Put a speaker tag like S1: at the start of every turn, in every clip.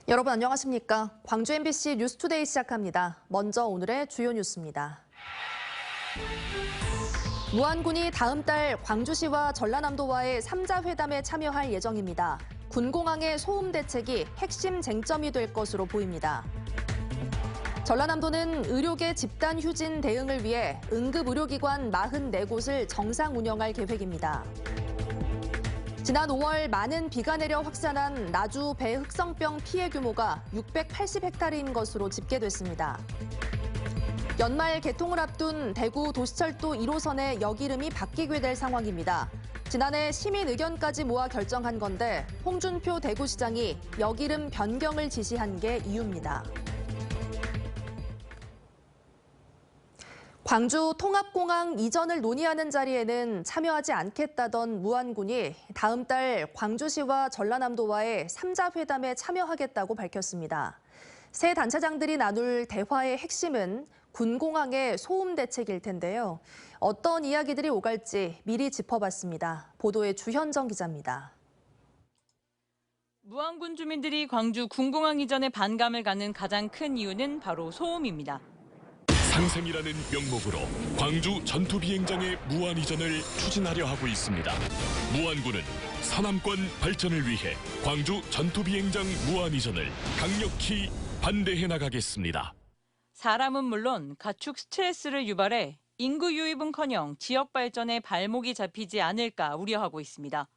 S1: 여러분 안녕하십니까? 광주 MBC 뉴스투데이 시작합니다. 먼저 오늘의 주요 뉴스입니다. 무안군이 다음 달 광주시와 전라남도와의 3자 회담에 참여할 예정입니다. 군공항의 소음 대책이 핵심 쟁점이 될 것으로 보입니다. 전라남도는 의료계 집단 휴진 대응을 위해 응급의료기관 44곳을 정상 운영할 계획입니다. 지난 5월 많은 비가 내려 확산한 나주 배흑성병 피해 규모가 680헥타르인 것으로 집계됐습니다. 연말 개통을 앞둔 대구 도시철도 1호선의 역 이름이 바뀌게 될 상황입니다. 지난해 시민 의견까지 모아 결정한 건데 홍준표 대구시장이 역 이름 변경을 지시한 게 이유입니다. 광주 통합공항 이전을 논의하는 자리에는 참여하지 않겠다던 무안군이 다음 달 광주시와 전라남도와의 3자 회담에 참여하겠다고 밝혔습니다. 새 단체장들이 나눌 대화의 핵심은 군공항의 소음 대책일 텐데요. 어떤 이야기들이 오갈지 미리 짚어봤습니다. 보도에 주현정 기자입니다.
S2: 무안군 주민들이 광주 군공항 이전에 반감을 갖는 가장 큰 이유는 바로 소음입니다.
S3: 상생이라는 명목으로 광주 전투비행장의 무안 이전을 추진하려 하고 있습니다. 무안군은 서남권 발전을 위해 광주 전투비행장 무안 이전을 강력히 반대해 나가겠습니다.
S2: 사람은 물론 가축 스트레스를 유발해 인구 유입은커녕 지역 발전에 발목이 잡히지 않을까 우려하고 있습니다.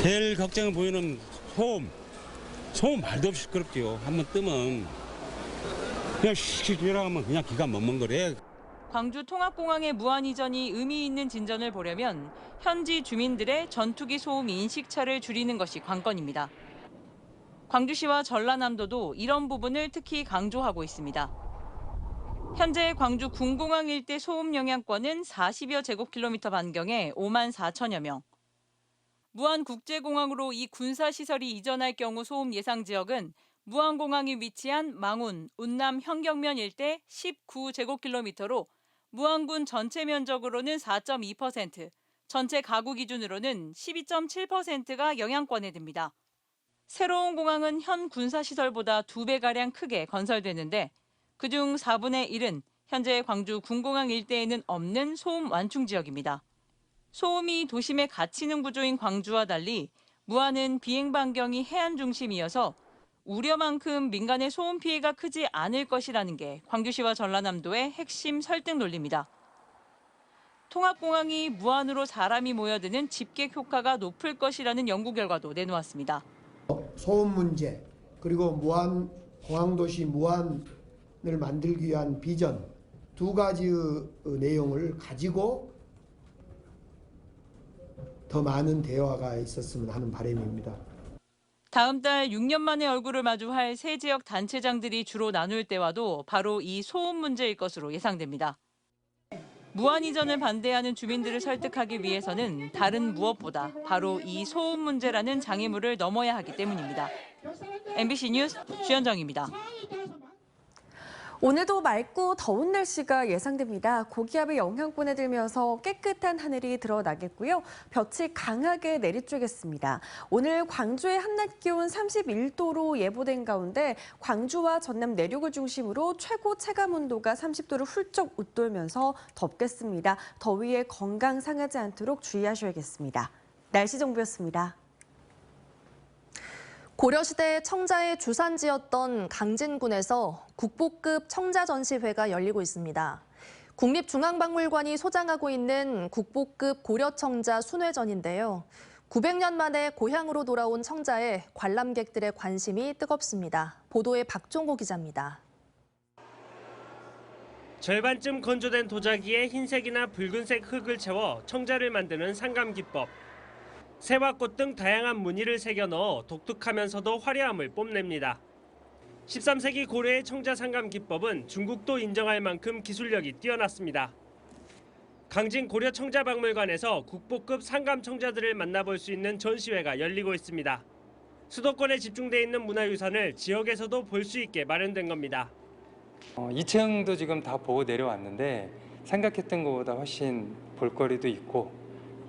S4: 제일 걱정을 보이는 소음 말도 없이 시끄럽죠. 한번 뜨면 그냥 씩 지나가면 그냥 기가 멍멍거려.
S2: 광주 통합공항의 무안 이전이 의미 있는 진전을 보려면 현지 주민들의 전투기 소음 인식차를 줄이는 것이 관건입니다. 광주시와 전라남도도 이런 부분을 특히 강조하고 있습니다. 현재 광주 군공항 일대 소음 영향권은 40여 제곱킬로미터 반경에 5만 4천여 명. 무안국제공항으로 이 군사시설이 이전할 경우 소음 예상 지역은 무안공항이 위치한 망운, 운남, 현경면 일대 19제곱킬로미터로 무안군 전체 면적으로는 4.2%, 전체 가구 기준으로는 12.7%가 영향권에 듭니다. 새로운 공항은 현 군사시설보다 2배가량 크게 건설되는데 그중 4분의 1은 현재 광주 군공항 일대에는 없는 소음 완충 지역입니다. 소음이 도심에 갇히는 구조인 광주와 달리 무안은 비행 반경이 해안 중심이어서 우려만큼 민간의 소음 피해가 크지 않을 것이라는 게 광주시와 전라남도의 핵심 설득 논리입니다. 통합공항이 무안으로 사람이 모여드는 집객 효과가 높을 것이라는 연구 결과도 내놓았습니다.
S5: 소음 문제 그리고 무안 공항도시 무안을 만들기 위한 비전 두 가지의 내용을 가지고 더 많은 대화가 있었으면 하는 바람입니다.
S2: 다음 달 6년 만에 얼굴을 마주할 새 지역 단체장들이 주로 나눌 대화도 바로 이 소음 문제일 것으로 예상됩니다. 무안 이전을 반대하는 주민들을 설득하기 위해서는 다른 무엇보다 바로 이 소음 문제라는 장애물을 넘어야 하기 때문입니다. MBC 뉴스 주현정입니다.
S6: 오늘도 맑고 더운 날씨가 예상됩니다. 고기압의 영향권에 들면서 깨끗한 하늘이 드러나겠고요. 볕이 강하게 내리쬐겠습니다. 오늘 광주의 한낮 기온 31도로 예보된 가운데 광주와 전남 내륙을 중심으로 최고 체감 온도가 30도를 훌쩍 웃돌면서 덥겠습니다. 더위에 건강 상하지 않도록 주의하셔야겠습니다. 날씨 정보였습니다.
S1: 고려시대 청자의 주산지였던 강진군에서 국보급 청자 전시회가 열리고 있습니다. 국립중앙박물관이 소장하고 있는 국보급 고려청자 순회전인데요. 900년 만에 고향으로 돌아온 청자에 관람객들의 관심이 뜨겁습니다. 보도에 박종호 기자입니다.
S7: 절반쯤 건조된 도자기에 흰색이나 붉은색 흙을 채워 청자를 만드는 상감기법. 새와 꽃 등 다양한 무늬를 새겨 넣어 독특하면서도 화려함을 뽐냅니다. 13세기 고려의 청자 상감 기법은 중국도 인정할 만큼 기술력이 뛰어났습니다. 강진 고려 청자박물관에서 국보급 상감 청자들을 만나볼 수 있는 전시회가 열리고 있습니다. 수도권에 집중돼 있는 문화유산을 지역에서도 볼 수 있게 마련된 겁니다.
S8: 2층도 지금 다 보고 내려왔는데 생각했던 것보다 훨씬 볼거리도 있고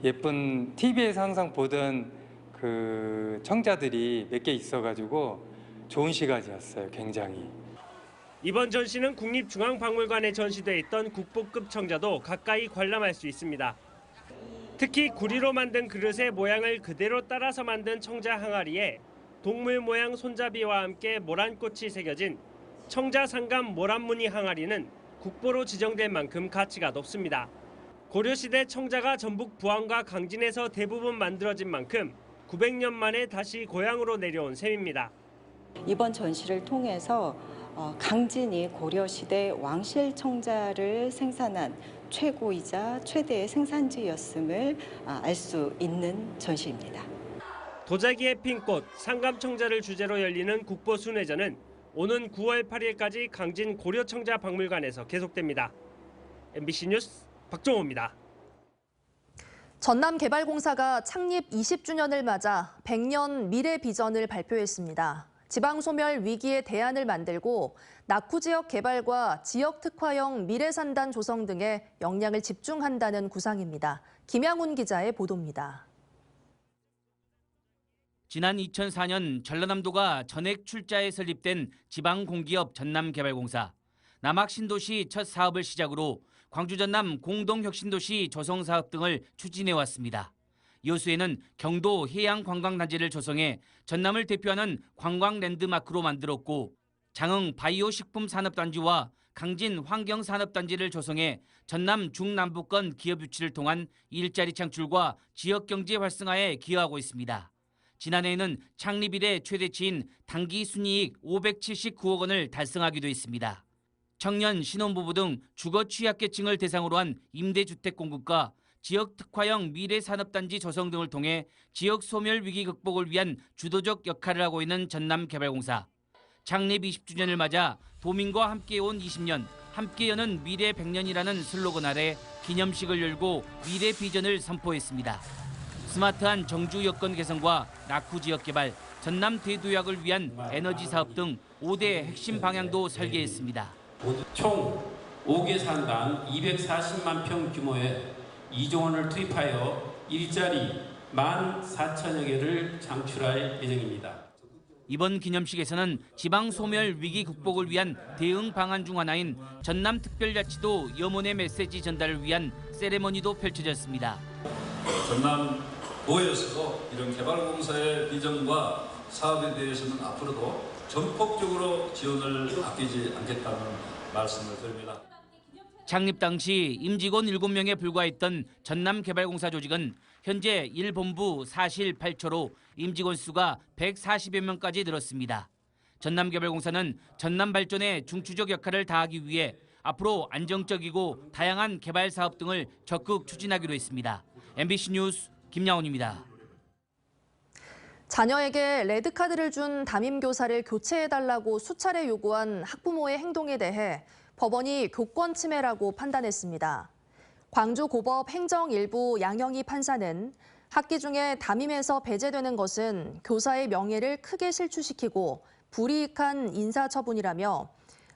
S8: 예쁜 TV에서 항상 보던 그 청자들이 몇 개 있어가지고 좋은 시간이었어요. 굉장히.
S7: 이번 전시는 국립중앙박물관에 전시돼 있던 국보급 청자도 가까이 관람할 수 있습니다. 특히 구리로 만든 그릇의 모양을 그대로 따라서 만든 청자 항아리에 동물 모양 손잡이와 함께 모란꽃이 새겨진 청자상감 모란무늬 항아리는 국보로 지정될 만큼 가치가 높습니다. 고려시대 청자가 전북 부안과 강진에서 대부분 만들어진 만큼 900년 만에 다시 고향으로 내려온 셈입니다.
S9: 이번 전시를 통해서 강진이 고려시대 왕실 청자를 생산한 최고이자 최대의 생산지였음을 알 수 있는 전시입니다.
S7: 도자기의 핀 꽃, 상감청자를 주제로 열리는 국보순회전은 오는 9월 8일까지 강진 고려청자박물관에서 계속됩니다. MBC 뉴스 박종호입니다.
S1: 전남개발공사가 창립 20주년을 맞아 100년 미래 비전을 발표했습니다. 지방소멸 위기에 대안을 만들고 낙후 지역 개발과 지역 특화형 미래산단 조성 등에 역량을 집중한다는 구상입니다. 김양훈 기자의 보도입니다.
S10: 지난 2004년 전라남도가 전액 출자에 설립된 지방공기업 전남개발공사. 남학신도시 첫 사업을 시작으로 광주 전남 공동혁신도시 조성사업 등을 추진해왔습니다. 여수에는 경도 해양관광단지를 조성해 전남을 대표하는 관광 랜드마크로 만들었고 장흥 바이오식품산업단지와 강진 환경산업단지를 조성해 전남 중남부권 기업 유치를 통한 일자리 창출과 지역경제 활성화에 기여하고 있습니다. 지난해에는 창립 이래 최대치인 당기 순이익 579억 원을 달성하기도 했습니다. 청년, 신혼부부 등 주거 취약계층을 대상으로 한 임대주택 공급과 지역 특화형 미래산업단지 조성 등을 통해 지역 소멸 위기 극복을 위한 주도적 역할을 하고 있는 전남개발공사. 창립 20주년을 맞아 도민과 함께해온 20년, 함께 여는 미래 100년이라는 슬로건 아래 기념식을 열고 미래 비전을 선포했습니다. 스마트한 정주 여건 개선과 낙후 지역 개발, 전남 대도약을 위한 에너지 사업 등 5대 핵심 방향도 설계했습니다.
S11: 총 5개 산당 240만 평 규모의 2조 원을 투입하여 일자리 14,000여 개를 창출할 예정입니다.
S10: 이번 기념식에서는 지방 소멸 위기 극복을 위한 대응 방안 중 하나인 전남특별자치도 염원의 메시지 전달을 위한 세레머니도 펼쳐졌습니다.
S12: 전남도에서도 이런 개발공사의 비전과 사업에 대해서는 앞으로도 전폭적으로 지원을 아끼지 않겠다는 말씀을 드립니다.
S10: 창립 당시 임직원 7명에 불과했던 전남개발공사 조직은 현재 1본부 4실 8처로 임직원 수가 140여 명까지 늘었습니다. 전남개발공사는 전남 발전에 중추적 역할을 다하기 위해 앞으로 안정적이고 다양한 개발 사업 등을 적극 추진하기로 했습니다. MBC 뉴스 김양훈입니다.
S1: 자녀에게 레드카드를 준 담임교사를 교체해달라고 수차례 요구한 학부모의 행동에 대해 법원이 교권 침해라고 판단했습니다. 광주고법 행정일부 양형희 판사는 학기 중에 담임에서 배제되는 것은 교사의 명예를 크게 실추시키고 불이익한 인사처분이라며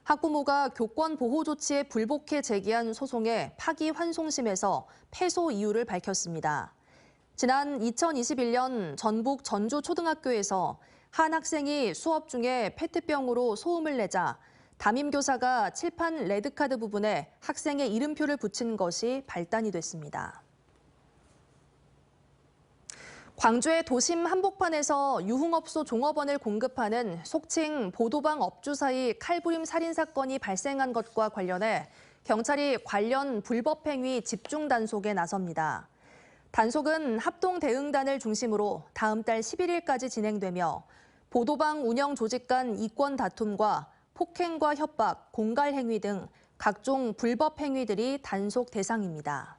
S1: 학부모가 교권 보호 조치에 불복해 제기한 소송의 파기환송심에서 패소 이유를 밝혔습니다. 지난 2021년 전북 전주초등학교에서 한 학생이 수업 중에 페트병으로 소음을 내자 담임교사가 칠판 레드카드 부분에 학생의 이름표를 붙인 것이 발단이 됐습니다. 광주의 도심 한복판에서 유흥업소 종업원을 공급하는 속칭 보도방 업주 사이 칼부림 살인 사건이 발생한 것과 관련해 경찰이 관련 불법 행위 집중 단속에 나섭니다. 단속은 합동대응단을 중심으로 다음 달 11일까지 진행되며 보도방 운영 조직 간 이권 다툼과 폭행과 협박, 공갈 행위 등 각종 불법 행위들이 단속 대상입니다.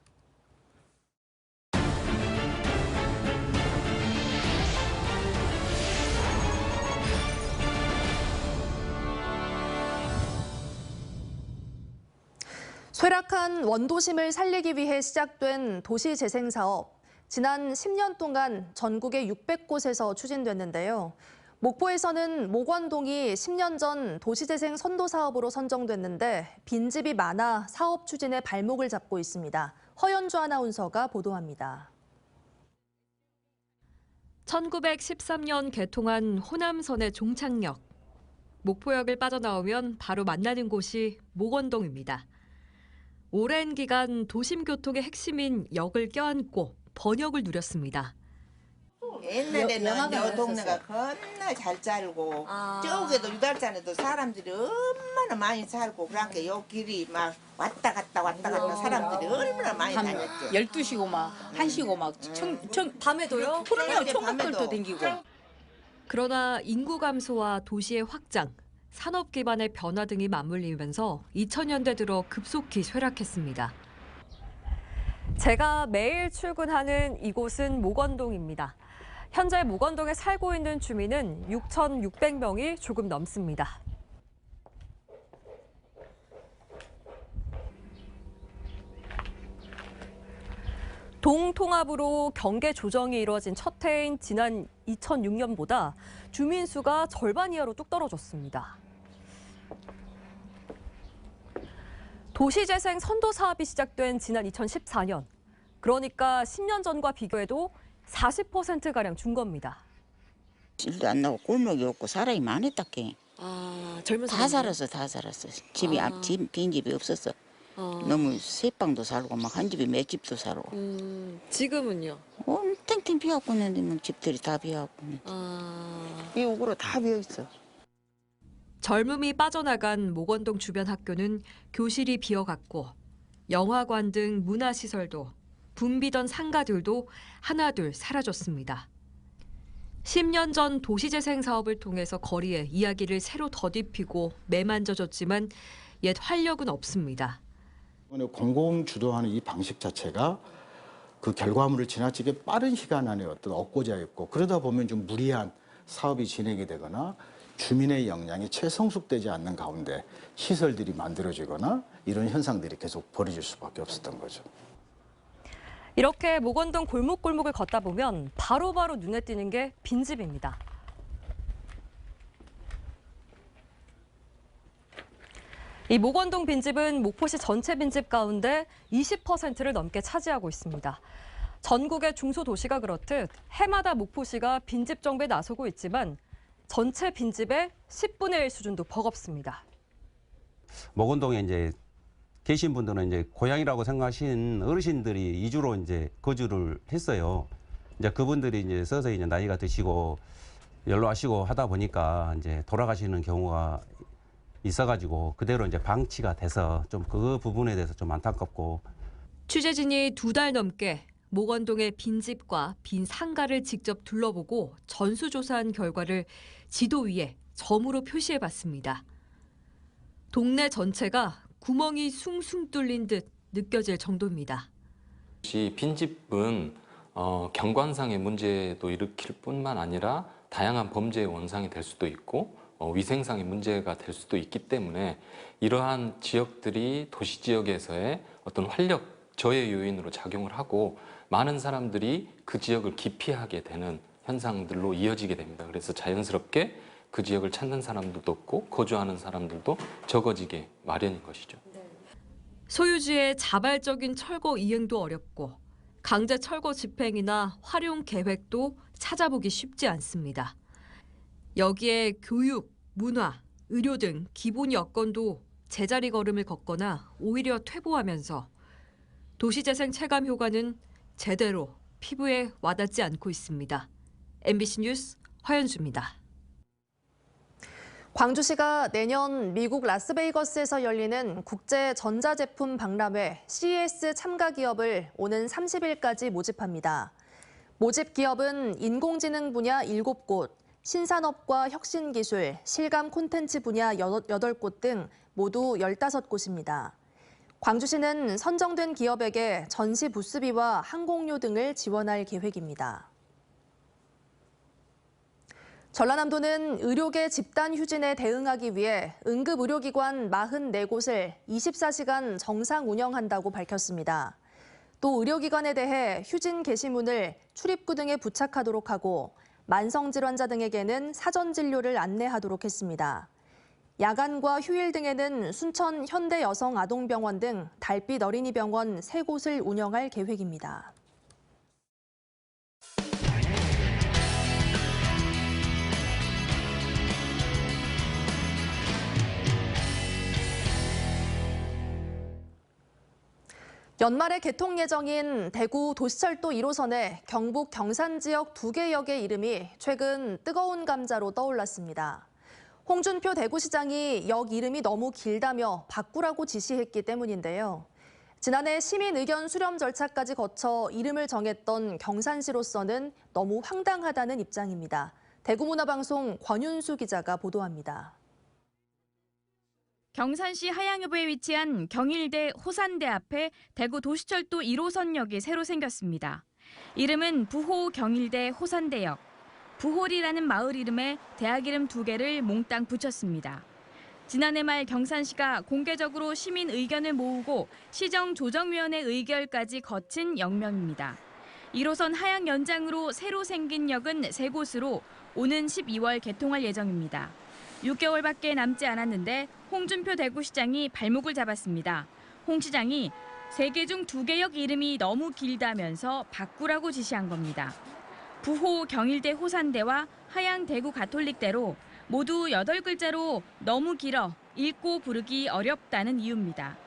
S1: 쇠락한 원도심을 살리기 위해 시작된 도시재생사업. 지난 10년 동안 전국의 600곳에서 추진됐는데요. 목포에서는 목원동이 10년 전 도시재생 선도사업으로 선정됐는데 빈집이 많아 사업 추진에 발목을 잡고 있습니다. 허연주 아나운서가 보도합니다.
S13: 1913년 개통한 호남선의 종착역. 목포역을 빠져나오면 바로 만나는 곳이 목원동입니다. 오랜 기간 도심 교통의 핵심인 역을 껴안고 번역을 누렸습니다.
S14: 옛날에는 여 동네가 겁나 잘 살고 저기도 유달산에도 사람들이 얼마나 많이 살고 그러니까 요 길이 막 왔다 갔다 사람들이 얼마나 많이 다녔죠.
S15: 12시고 막 1시고 막
S13: 밤에도요?
S15: 그럼요. 총각들도 댕기고.
S13: 그러나 인구 감소와 도시의 확장, 산업 기반의 변화 등이 맞물리면서 2000년대 들어 급속히 쇠락했습니다. 제가 매일 출근하는 이곳은 목원동입니다. 현재 목원동에 살고 있는 주민은 6,600명이 조금 넘습니다. 동통합으로 경계 조정이 이루어진 첫 해인 지난 2006년보다 주민 수가 절반 이하로 뚝 떨어졌습니다. 도시재생 선도 사업이 시작된 지난 2014년. 그러니까 10년 전과 비교해도 40%가량 준 겁니다.
S16: 일도 안 나고 골목이 없고 사람이 많았다께.
S13: 젊은
S16: 다 살았어. 집이 빈 집이 없었어. 너무 세 방도 살고 막 한 집에 몇 집도 살고.
S13: 지금은요?
S16: 탱탱 비어갖고 있는데 집들이 다 비어갖고. 이 옥으로 다 비어있어.
S13: 젊음이 빠져나간 목원동 주변 학교는 교실이 비어갔고 영화관 등 문화시설도 붐비던 상가들도 하나둘 사라졌습니다. 10년 전 도시재생 사업을 통해서 거리에 이야기를 새로 덧입히고 매만져졌지만 옛 활력은 없습니다.
S17: 공공 주도하는 이 방식 자체가 그 결과물을 지나치게 빠른 시간 안에 어떤 얻고자 했고 그러다 보면 좀 무리한 사업이 진행이 되거나 주민의 역량이 채성숙되지 않는 가운데 시설들이 만들어지거나 이런 현상들이 계속 벌어질 수밖에 없었던 거죠.
S13: 이렇게 목원동 골목골목을 걷다 보면 바로바로 눈에 띄는 게 빈집입니다. 이 목원동 빈집은 목포시 전체 빈집 가운데 20%를 넘게 차지하고 있습니다. 전국의 중소도시가 그렇듯 해마다 목포시가 빈집 정비에 나서고 있지만 전체 빈집의 10분의 1 수준도 버겁습니다.
S4: 목원동에 이제 계신 분들은 이제 고향이라고 생각하신 어르신들이 이주로 이제 거주를 했어요. 이제 그분들이 이제 서서히 이제 나이가 드시고 연로하시고 하다 보니까 이제 돌아가시는 경우가 있어가지고 그대로 이제 방치가 돼서 좀 그 부분에 대해서 좀 안타깝고.
S13: 취재진이 2달 넘게 목원동의 빈집과 빈 상가를 직접 둘러보고 전수조사한 결과를 지도 위에 점으로 표시해봤습니다. 동네 전체가 구멍이 숭숭 뚫린 듯 느껴질 정도입니다.
S8: 이 빈집은 경관상의 문제도 일으킬 뿐만 아니라 다양한 범죄의 원상이 될 수도 있고 위생상의 문제가 될 수도 있기 때문에 이러한 지역들이 도시 지역에서의 어떤 활력 저해 요인으로 작용을 하고 많은 사람들이 그 지역을 기피하게 되는 현상들로 이어지게 됩니다. 그래서 자연스럽게 그 지역을 찾는 사람들도 없고 거주하는 사람들도 적어지게 마련인 것이죠.
S13: 소유주의 자발적인 철거 이행도 어렵고 강제 철거 집행이나 활용 계획도 찾아보기 쉽지 않습니다. 여기에 교육, 문화, 의료 등 기본 여건도 제자리 걸음을 걷거나 오히려 퇴보하면서 도시재생 체감 효과는 제대로 피부에 와닿지 않고 있습니다. MBC 뉴스 허연주입니다.
S1: 광주시가 내년 미국 라스베이거스에서 열리는 국제 전자제품 박람회 CES 참가 기업을 오는 30일까지 모집합니다. 모집 기업은 인공지능 분야 7곳, 신산업과 혁신기술, 실감 콘텐츠 분야 8곳 등 모두 15곳입니다. 광주시는 선정된 기업에게 전시 부스비와 항공료 등을 지원할 계획입니다. 전라남도는 의료계 집단 휴진에 대응하기 위해 응급의료기관 44곳을 24시간 정상 운영한다고 밝혔습니다. 또 의료기관에 대해 휴진 게시문을 출입구 등에 부착하도록 하고 만성질환자 등에게는 사전 진료를 안내하도록 했습니다. 야간과 휴일 등에는 순천 현대여성아동병원 등 달빛 어린이병원 3곳을 운영할 계획입니다. 연말에 개통 예정인 대구 도시철도 1호선의 경북 경산 지역 2개 역의 이름이 최근 뜨거운 감자로 떠올랐습니다. 홍준표 대구시장이 역 이름이 너무 길다며 바꾸라고 지시했기 때문인데요. 지난해 시민 의견 수렴 절차까지 거쳐 이름을 정했던 경산시로서는 너무 황당하다는 입장입니다. 대구문화방송 권윤수 기자가 보도합니다.
S18: 경산시 하양여부에 위치한 경일대 호산대 앞에 대구 도시철도 1호선역이 새로 생겼습니다. 이름은 부호 경일대 호산대역. 부홀이라는 마을 이름에 대학 이름 2개를 몽땅 붙였습니다. 지난해 말 경산시가 공개적으로 시민 의견을 모으고 시정조정위원회 의결까지 거친 역명입니다. 1호선 하양 연장으로 새로 생긴 역은 3곳으로 오는 12월 개통할 예정입니다. 6개월밖에 남지 않았는데 홍준표 대구시장이 발목을 잡았습니다. 홍 시장이 3개 중 2개 역 이름이 너무 길다면서 바꾸라고 지시한 겁니다. 부호 경일대 호산대와 하양 대구 가톨릭대로 모두 8글자로 너무 길어 읽고 부르기 어렵다는 이유입니다.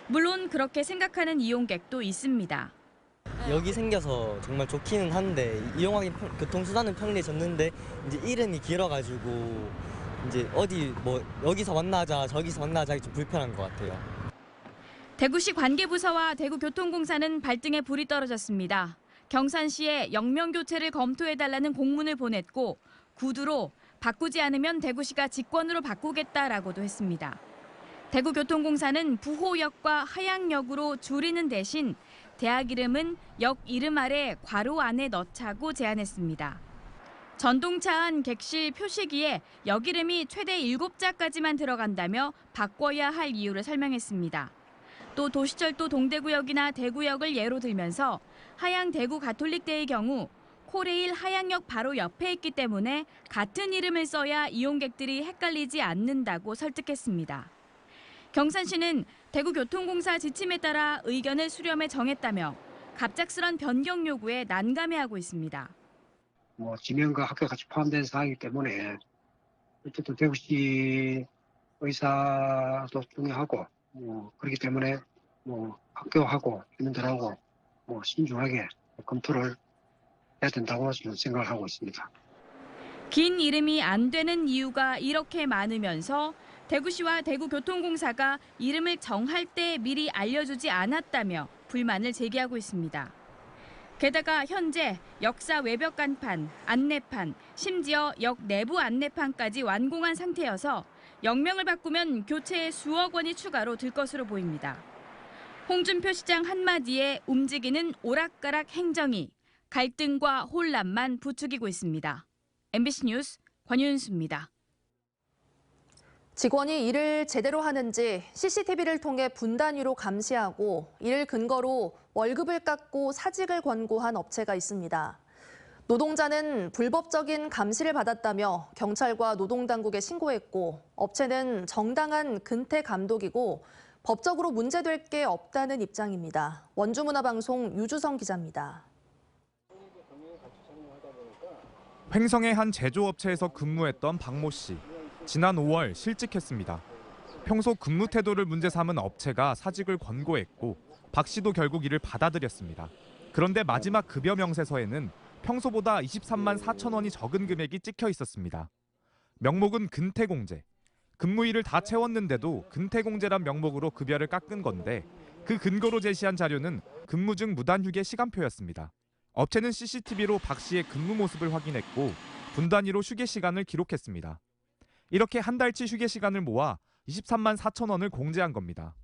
S18: 물론 그렇게 생각하는 이용객도 있습니다.
S19: 역이 생겨서 정말 좋기는 한데 이용하기 교통수단은 편리해졌는데 이제 이름이 길어가지고 이제 어디 뭐 여기서 만나자 저기서 만나자 하기 좀 불편한 것 같아요.
S18: 대구시 관계부서와 대구교통공사는 발등에 불이 떨어졌습니다. 경산시에 역명 교체를 검토해달라는 공문을 보냈고 구두로 바꾸지 않으면 대구시가 직권으로 바꾸겠다라고도 했습니다. 대구교통공사는 부호역과 하양역으로 줄이는 대신 대학 이름은 역 이름 아래 괄호 안에 넣자고 제안했습니다. 전동차 안 객실 표시기에 역 이름이 최대 7자까지만 들어간다며 바꿔야 할 이유를 설명했습니다. 또 도시철도 동대구역이나 대구역을 예로 들면서 하양 대구 가톨릭대의 경우 코레일 하양역 바로 옆에 있기 때문에 같은 이름을 써야 이용객들이 헷갈리지 않는다고 설득했습니다. 경산시는 대구교통공사 지침에 따라 의견을 수렴해 정했다며 갑작스런 변경 요구에 난감해하고 있습니다.
S20: 지명과 학교 같이 포함된 사항이기 때문에 어쨌든 대구시 의사도 중요하고 그렇기 때문에 학교하고 주민들하고 신중하게 검토를 해야 된다고 저는 생각을 하고 있습니다.
S18: 긴 이름이 안 되는 이유가 이렇게 많으면서 대구시와 대구교통공사가 이름을 정할 때 미리 알려주지 않았다며 불만을 제기하고 있습니다. 게다가 현재 역사 외벽 간판, 안내판, 심지어 역 내부 안내판까지 완공한 상태여서 역명을 바꾸면 교체에 수억 원이 추가로 들 것으로 보입니다. 홍준표 시장 한마디에 움직이는 오락가락 행정이 갈등과 혼란만 부추기고 있습니다. MBC 뉴스 권윤수입니다.
S1: 직원이 일을 제대로 하는지 CCTV를 통해 분단위로 감시하고 이를 근거로 월급을 깎고 사직을 권고한 업체가 있습니다. 노동자는 불법적인 감시를 받았다며 경찰과 노동당국에 신고했고 업체는 정당한 근태 감독이고 법적으로 문제될 게 없다는 입장입니다. 원주문화방송 유주성 기자입니다.
S21: 횡성의 한 제조업체에서 근무했던 박모 씨. 지난 5월 실직했습니다. 평소 근무 태도를 문제 삼은 업체가 사직을 권고했고 박 씨도 결국 이를 받아들였습니다. 그런데 마지막 급여 명세서에는 평소보다 23만 4천 원이 적은 금액이 찍혀 있었습니다. 명목은 근태공제. 근무일을 다 채웠는데도 근태공제란 명목으로 급여를 깎은 건데 그 근거로 제시한 자료는 근무 중 무단휴게 시간표였습니다. 업체는 CCTV로 박 씨의 근무 모습을 확인했고 분단위로 휴게 시간을 기록했습니다. 이렇게 한 달치 휴게 시간을 모아 23만 4천 원을 공제한 겁니다.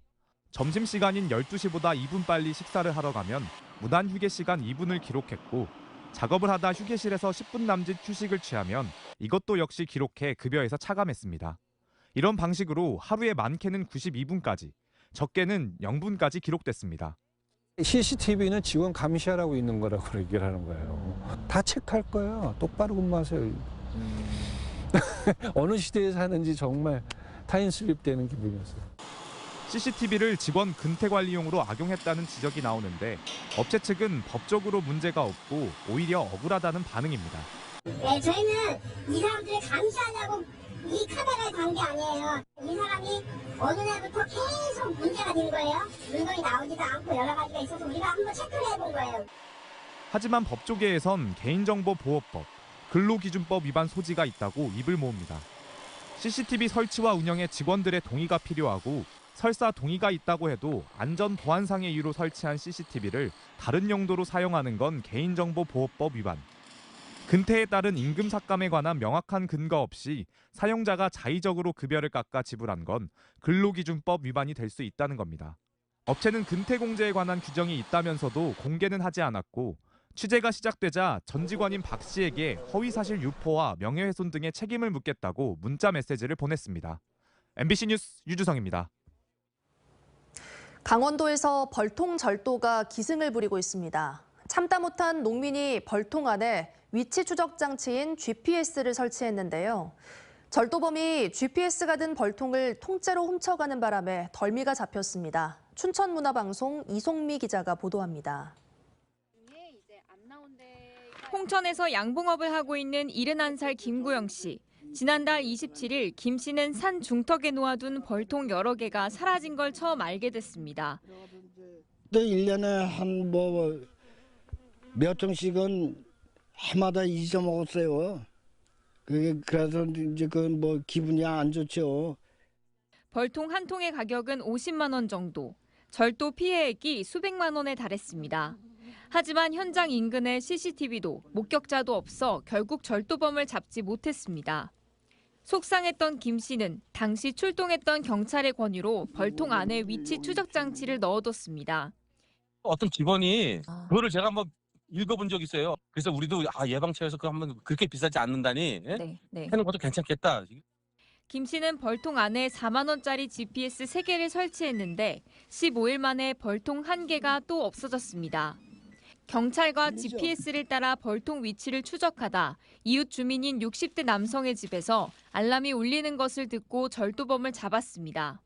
S21: 점심시간인 12시보다 2분 빨리 식사를 하러 가면 무단 휴게 시간 2분을 기록했고 작업을 하다 휴게실에서 10분 남짓 휴식을 취하면 이것도 역시 기록해 급여에서 차감했습니다. 이런 방식으로 하루에 많게는 92분까지, 적게는 0분까지 기록됐습니다.
S22: CCTV는 직원 감시하라고 있는 거라고 얘기를 하는 거예요. 다 체크할 거예요. 똑바로 근무하세요. 어느 시대에 사는지 정말 타임슬립되는 기분이었어요.
S21: CCTV를 직원 근태관리용으로 악용했다는 지적이 나오는데 업체 측은 법적으로 문제가 없고 오히려 억울하다는 반응입니다.
S23: 네, 저희는 이 사람들이 감시하냐고
S3: 이 카드를 단 게 아니에요. 이 사람이 어느 날부터 계속 문제가 된 거예요. 물건이 나오지도 않고 여러 가지가 있어서 우리가 한번 체크를 해본 거예요.
S21: 하지만 법조계에선 개인정보보호법, 근로기준법 위반 소지가 있다고 입을 모읍니다. CCTV 설치와 운영에 직원들의 동의가 필요하고 설사 동의가 있다고 해도 안전 보안상의 이유로 설치한 CCTV를 다른 용도로 사용하는 건 개인정보보호법 위반. 근태에 따른 임금 삭감에 관한 명확한 근거 없이 사용자가 자의적으로 급여를 깎아 지불한 건 근로기준법 위반이 될 수 있다는 겁니다. 업체는 근태 공제에 관한 규정이 있다면서도 공개는 하지 않았고 취재가 시작되자 전 직원인 박 씨에게 허위사실 유포와 명예훼손 등의 책임을 묻겠다고 문자 메시지를 보냈습니다. MBC 뉴스 유주성입니다.
S1: 강원도에서 벌통절도가 기승을 부리고 있습니다. 참다 못한 농민이 벌통 안에 위치 추적 장치인 GPS를 설치했는데요. 절도범이 GPS가 든 벌통을 통째로 훔쳐가는 바람에 덜미가 잡혔습니다. 춘천문화방송 이송미 기자가 보도합니다.
S18: 홍천에서 양봉업을 하고 있는 71살 김구영 씨. 지난달 27일 김 씨는 산 중턱에 놓아둔 벌통 여러 개가 사라진 걸 처음 알게 됐습니다.
S5: 1년에 한 몇 종씩은 해마다 잊어먹었어요. 그래서 이제 기분이 안 좋죠.
S18: 벌통 한 통의 가격은 50만 원 정도. 절도 피해액이 수백만 원에 달했습니다. 하지만 현장 인근에 CCTV도 목격자도 없어 결국 절도범을 잡지 못했습니다. 속상했던 김 씨는 당시 출동했던 경찰의 권유로 벌통 안에 위치 추적 장치를 넣어뒀습니다.
S23: 어떤 직원이 그거를 제가 한번 읽어본 적이 있어요. 그래서 우리도 예방차에서 그거 한번 그렇게 비싸지 않는다니 하는 것도 괜찮겠다.
S18: 김 씨는 벌통 안에 4만 원짜리 GPS 3개를 설치했는데 15일 만에 벌통 1개가 또 없어졌습니다. 경찰과 GPS를 따라 벌통 위치를 추적하다 이웃 주민인 60대 남성의 집에서 알람이 울리는 것을 듣고 절도범을 잡았습니다.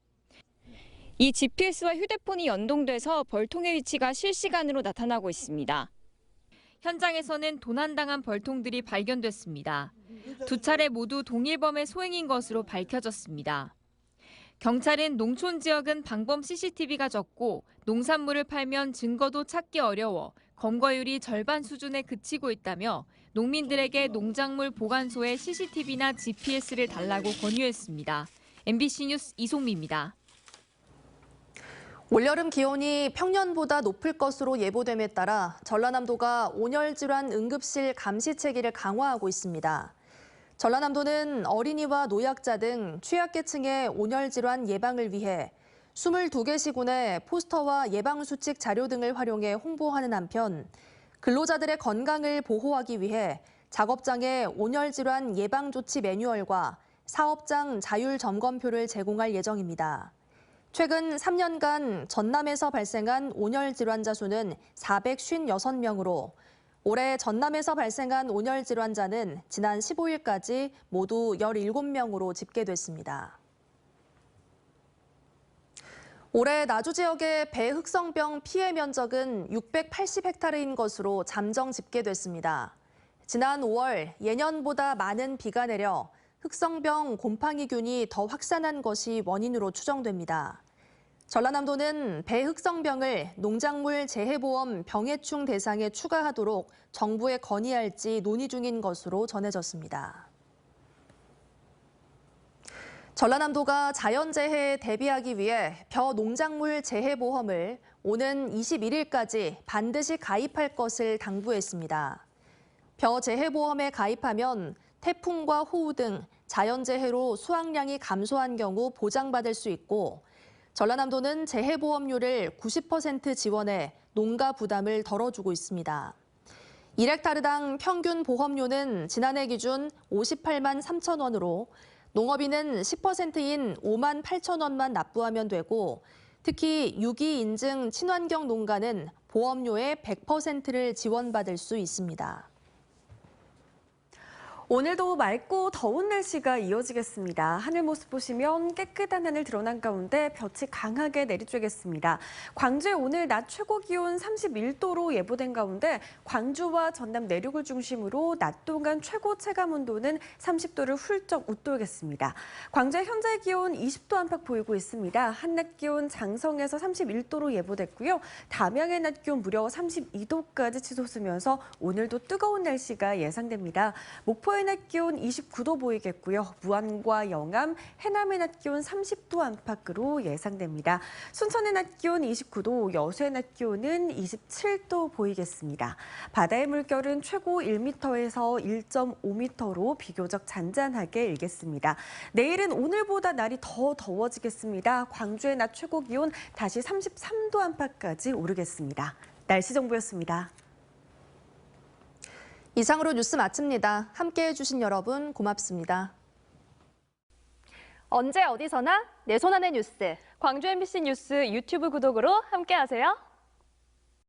S18: 이 GPS와 휴대폰이 연동돼서 벌통의 위치가 실시간으로 나타나고 있습니다. 현장에서는 도난당한 벌통들이 발견됐습니다. 2차례 모두 동일범의 소행인 것으로 밝혀졌습니다. 경찰은 농촌 지역은 방범 CCTV가 적고 농산물을 팔면 증거도 찾기 어려워 검거율이 절반 수준에 그치고 있다며 농민들에게 농작물 보관소에 CCTV나 GPS를 달라고 권유했습니다. MBC 뉴스 이송미입니다.
S1: 올여름 기온이 평년보다 높을 것으로 예보됨에 따라 전라남도가 온열질환 응급실 감시체계를 강화하고 있습니다. 전라남도는 어린이와 노약자 등 취약계층의 온열질환 예방을 위해 22개 시군의 포스터와 예방수칙 자료 등을 활용해 홍보하는 한편 근로자들의 건강을 보호하기 위해 작업장에 온열질환 예방조치 매뉴얼과 사업장 자율점검표를 제공할 예정입니다. 최근 3년간 전남에서 발생한 온열질환자 수는 456명으로 올해 전남에서 발생한 온열질환자는 지난 15일까지 모두 17명으로 집계됐습니다. 올해 나주 지역의 배 흑성병 피해 면적은 680헥타르인 것으로 잠정 집계됐습니다. 지난 5월 예년보다 많은 비가 내려 흑성병 곰팡이균이 더 확산한 것이 원인으로 추정됩니다. 전라남도는 배 흑성병을 농작물 재해보험 병해충 대상에 추가하도록 정부에 건의할지 논의 중인 것으로 전해졌습니다. 전라남도가 자연재해에 대비하기 위해 벼 농작물 재해보험을 오는 21일까지 반드시 가입할 것을 당부했습니다. 벼 재해보험에 가입하면 태풍과 호우 등 자연재해로 수확량이 감소한 경우 보장받을 수 있고 전라남도는 재해보험료를 90% 지원해 농가 부담을 덜어주고 있습니다. 1헥타르당 평균 보험료는 지난해 기준 58만 3천 원으로 농업인은 10%인 5만 8천 원만 납부하면 되고 특히 유기 인증 친환경 농가는 보험료의 100%를 지원받을 수 있습니다.
S2: 오늘도 맑고 더운 날씨가 이어지겠습니다. 하늘 모습 보시면 깨끗한 하늘 드러난 가운데 볕이 강하게 내리쬐겠습니다. 광주에 오늘 낮 최고 기온 31도로 예보된 가운데 광주와 전남 내륙을 중심으로 낮 동안 최고 체감 온도는 30도를 훌쩍 웃돌겠습니다. 광주의 현재 기온 20도 안팎 보이고 있습니다. 한낮 기온 장성에서 31도로 예보됐고요. 담양의 낮 기온 무려 32도까지 치솟으면서 오늘도 뜨거운 날씨가 예상됩니다. 목포의 낮 기온 29도 보이겠고요. 무안과 영암, 해남의 낮 기온 30도 안팎으로 예상됩니다. 순천의 낮 기온 29도, 여수의 낮 기온은 27도 보이겠습니다. 바다의 물결은 최고 1m에서 1.5m로 비교적 잔잔하게 일겠습니다. 내일은 오늘보다 날이 더 더워지겠습니다. 광주의 낮 최고 기온 다시 33도 안팎까지 오르겠습니다. 날씨 정보였습니다.
S1: 이상으로 뉴스 마칩니다. 함께해 주신 여러분 고맙습니다.
S6: 언제 어디서나 내 손안의 뉴스. 광주 MBC 뉴스 유튜브 구독으로 함께하세요.